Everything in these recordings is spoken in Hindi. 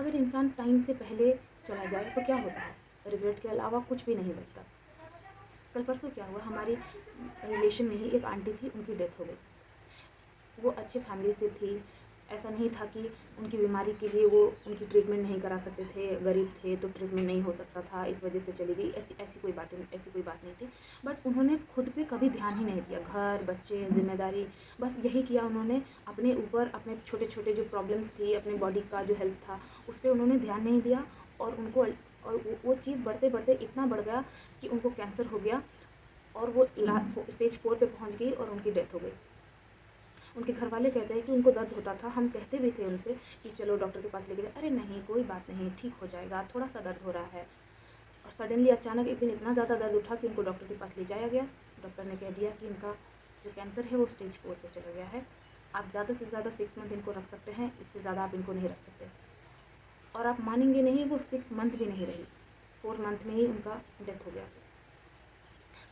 अगर इंसान टाइम से पहले चला जाए तो क्या होता है? रिग्रेट के अलावा कुछ भी नहीं बचता। कल परसों क्या हुआ, हमारी रिलेशन में ही एक आंटी थी, उनकी डेथ हो गई। वो अच्छे फैमिली से थी, ऐसा नहीं था कि उनकी बीमारी के लिए वो उनकी ट्रीटमेंट नहीं करा सकते थे, गरीब थे तो ट्रीटमेंट नहीं हो सकता था, इस वजह से चली गई, ऐसी कोई बात नहीं थी। बट उन्होंने खुद पे कभी ध्यान ही नहीं दिया, घर बच्चे जिम्मेदारी बस यही किया उन्होंने। अपने ऊपर अपने छोटे छोटे जो प्रॉब्लम्स थी, अपने बॉडी का जो हेल्थ था, उस पर उन्होंने ध्यान नहीं दिया। और उनको वो चीज़ बढ़ते बढ़ते इतना बढ़ गया कि उनको कैंसर हो गया और वो स्टेज 4 पे पहुंच गई और उनकी डेथ हो गई। उनके घर वाले कहते हैं कि उनको दर्द होता था, हम कहते भी थे उनसे कि चलो डॉक्टर के पास लेके जाए, अरे नहीं कोई बात नहीं, ठीक हो जाएगा, थोड़ा सा दर्द हो रहा है। और सडनली अचानक एक दिन इतना ज़्यादा दर्द उठा कि उनको डॉक्टर के पास ले जाया गया। डॉक्टर ने कह दिया कि इनका जो कैंसर है वो स्टेज 4 पे चला गया है, आप ज़्यादा से ज़्यादा 6 मंथ इनको रख सकते हैं, इससे ज़्यादा आप इनको नहीं रख सकते। और आप मानेंगे नहीं, वो 6 मंथ भी नहीं रही, 4 मंथ में ही उनका डेथ हो गया।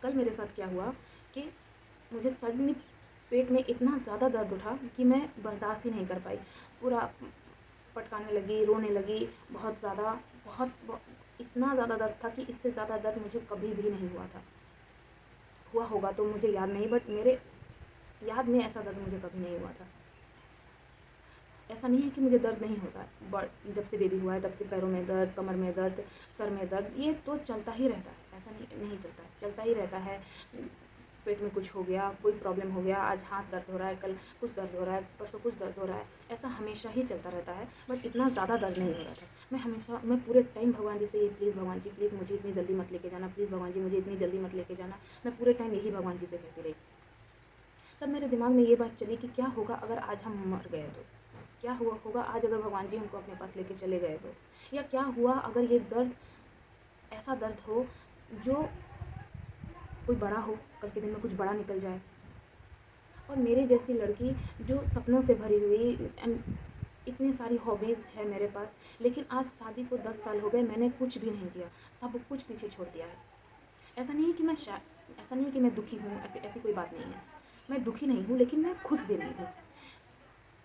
कल मेरे साथ क्या हुआ कि मुझे सडनली पेट में इतना ज़्यादा दर्द उठा कि मैं बर्दाश्त ही नहीं कर पाई, पूरा पटकाने लगी, रोने लगी, बहुत ज़्यादा, इतना ज़्यादा दर्द था कि इससे ज़्यादा दर्द मुझे कभी भी नहीं हुआ था। हुआ होगा तो मुझे याद नहीं, बट मेरे याद में ऐसा दर्द मुझे कभी नहीं हुआ था। ऐसा नहीं है कि मुझे दर्द नहीं होता, बट जब से बेबी हुआ है तब से पैरों में दर्द, कमर में दर्द, सर में दर्द, ये तो चलता ही रहता है, ऐसा नहीं चलता है, चलता ही रहता है। पेट में कुछ हो गया, कोई प्रॉब्लम हो गया, आज हाथ दर्द हो रहा है, कल कुछ दर्द हो रहा है, परसों कुछ दर्द हो रहा है, ऐसा हमेशा ही चलता रहता है। बट इतना ज़्यादा दर्द नहीं हो रहा था। मैं पूरे टाइम भगवान जी से ये, प्लीज़ भगवान जी प्लीज़ मुझे इतनी जल्दी मत लेके जाना, प्लीज़ भगवान जी मुझे इतनी जल्दी मत लेके जाना, मैं पूरे टाइम यही भगवान जी से कहती रही। तब मेरे दिमाग में ये बात चली कि क्या होगा अगर आज हम मर गए तो, क्या होगा आज अगर भगवान जी हमको अपने पास लेके चले गए तो, या क्या हुआ अगर ये दर्द ऐसा दर्द हो जो कोई बड़ा हो, कल के दिन में कुछ बड़ा निकल जाए। और मेरी जैसी लड़की जो सपनों से भरी हुई, इतनी सारी हॉबीज़ है मेरे पास, लेकिन आज शादी को 10 साल हो गए, मैंने कुछ भी नहीं किया, सब कुछ पीछे छोड़ दिया है। ऐसा नहीं है कि मैं दुखी हूँ, ऐसी कोई बात नहीं है, मैं दुखी नहीं हूँ, लेकिन मैं खुश भी नहीं हूँ।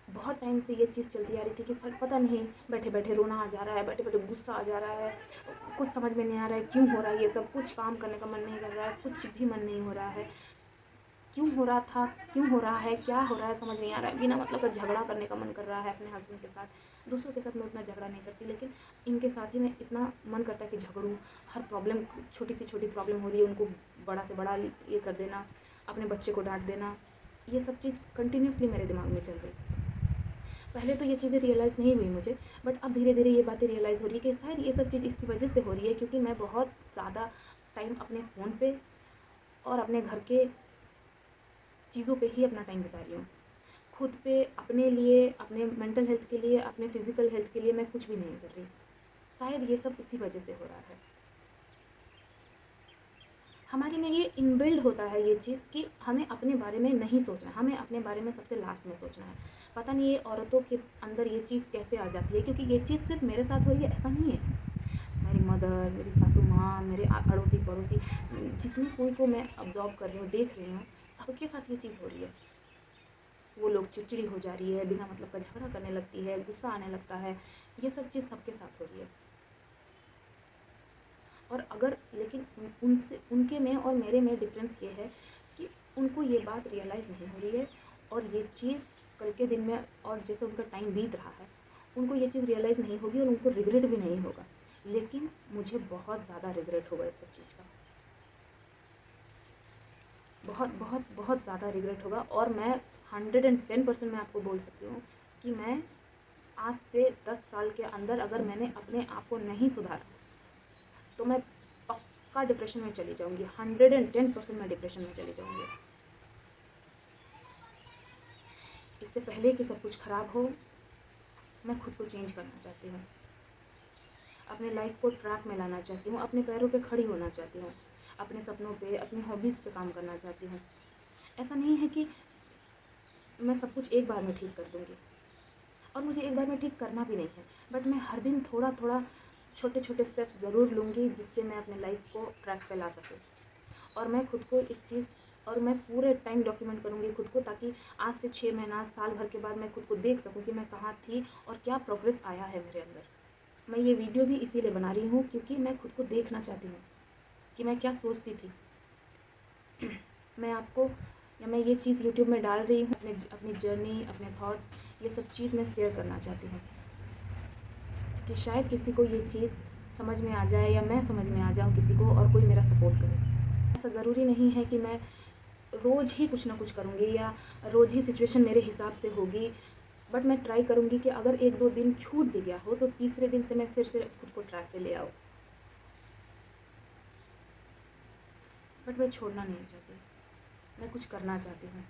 बहुत टाइम से ये चीज़ चलती आ रही थी कि सर पता नहीं, बैठे बैठे रोना आ जा रहा है, बैठे बैठे गुस्सा आ जा रहा है, कुछ समझ में नहीं आ रहा है क्यों हो रहा है ये सब, कुछ काम करने का मन नहीं कर रहा है, कुछ भी मन नहीं हो रहा है, क्यों हो रहा था, क्यों हो रहा है, क्या हो रहा है, समझ नहीं आ रहा है। बिना मतलब का झगड़ा करने का मन कर रहा है अपने हस्बैंड के साथ। दूसरों के साथ मैं उतना झगड़ा नहीं करती, लेकिन इनके साथ ही मैं इतना मन करता है कि झगड़ूँ। हर प्रॉब्लम, छोटी से छोटी प्रॉब्लम हो रही है, उनको बड़ा से बड़ा ये कर देना, अपने बच्चे को डांट देना, ये सब चीज़ कंटिन्यूसली मेरे दिमाग में चल रही। पहले तो ये चीज़ें रियलाइज़ नहीं हुई मुझे, बट अब धीरे धीरे ये बातें रियलाइज़ हो रही है कि शायद ये सब चीज़ इसी वजह से हो रही है क्योंकि मैं बहुत ज़्यादा टाइम अपने फ़ोन पे और अपने घर के चीज़ों पे ही अपना टाइम बिता रही हूँ। खुद पे, अपने लिए, अपने मेंटल हेल्थ के लिए, अपने फिज़िकल हेल्थ के लिए मैं कुछ भी नहीं कर रही। शायद ये सब इसी वजह से हो रहा है। हमारे में ये इनबिल्ड होता है ये चीज़ कि हमें अपने बारे में नहीं सोचना है, हमें अपने बारे में सबसे लास्ट में सोचना है। पता नहीं ये औरतों के अंदर ये चीज़ कैसे आ जाती है, क्योंकि ये चीज़ सिर्फ मेरे साथ हो रही है ऐसा नहीं है। मेरी मदर, मेरी सासू माँ, मेरे अड़ोसी पड़ोसी, जितनी कोई को मैं ऑब्जर्व कर रही हूँ, देख रही हूँ, सबके साथ ये चीज़ हो रही है। वो लोग चिड़चिड़ी हो जा रही है, बिना मतलब का झगड़ा करने लगती है, गुस्सा आने लगता है, ये सब चीज़ सबके साथ हो रही है। और अगर लेकिन उनसे, उनके में और मेरे में डिफरेंस ये है कि उनको ये बात रियलाइज़ नहीं हो रही है, और ये चीज़ कल के दिन में और जैसे उनका टाइम बीत रहा है उनको ये चीज़ रियलाइज़ नहीं होगी और उनको रिग्रेट भी नहीं होगा, लेकिन मुझे बहुत ज़्यादा रिग्रेट होगा इस सब चीज़ का, बहुत बहुत बहुत ज़्यादा रिग्रेट होगा। और मैं 110% मैं आपको बोल सकती हूँ कि मैं आज से 10 साल के अंदर अगर मैंने अपने आप को नहीं सुधारा तो मैं पक्का डिप्रेशन में चली जाऊँगी, 110% मैं डिप्रेशन में चली जाऊँगी। इससे पहले कि सब कुछ ख़राब हो, मैं खुद को चेंज करना चाहती हूँ, अपने लाइफ को ट्रैक में लाना चाहती हूँ, अपने पैरों पे खड़ी होना चाहती हूँ, अपने सपनों पे, अपनी हॉबीज़ पे काम करना चाहती हूँ। ऐसा नहीं है कि मैं सब कुछ एक बार में ठीक कर दूँगी, और मुझे एक बार में ठीक करना भी नहीं है, बट मैं हर दिन थोड़ा थोड़ा, छोटे छोटे स्टेप्स ज़रूर लूँगी जिससे मैं अपने लाइफ को ट्रैक पे ला सकूँ। और मैं खुद को इस चीज़, और मैं पूरे टाइम डॉक्यूमेंट करूँगी खुद को, ताकि आज से 6 महीना, साल भर के बाद मैं खुद को देख सकूँ कि मैं कहाँ थी और क्या प्रोग्रेस आया है मेरे अंदर। मैं ये वीडियो भी इसीलिए बना रही हूँ क्योंकि मैं खुद को देखना चाहती हूँ कि मैं क्या सोचती थी। मैं आपको या मैं ये चीज़ यूट्यूब में डाल रही हूँ, अपने अपनी जर्नी, अपने थॉट्स, ये सब चीज़ मैं शेयर करना चाहती हूँ कि शायद किसी को ये चीज़ समझ में आ जाए या मैं समझ में आ जाऊँ किसी को और कोई मेरा सपोर्ट करे। ऐसा ज़रूरी नहीं है कि मैं रोज़ ही कुछ ना कुछ करूँगी या रोज़ ही सिचुएशन मेरे हिसाब से होगी, बट मैं ट्राई करूँगी कि अगर 1-2 दिन छूट भी गया हो तो तीसरे दिन से मैं फिर से खुद को ट्रैक पे ले आऊँ। बट मैं छोड़ना नहीं चाहती, मैं कुछ करना चाहती हूँ।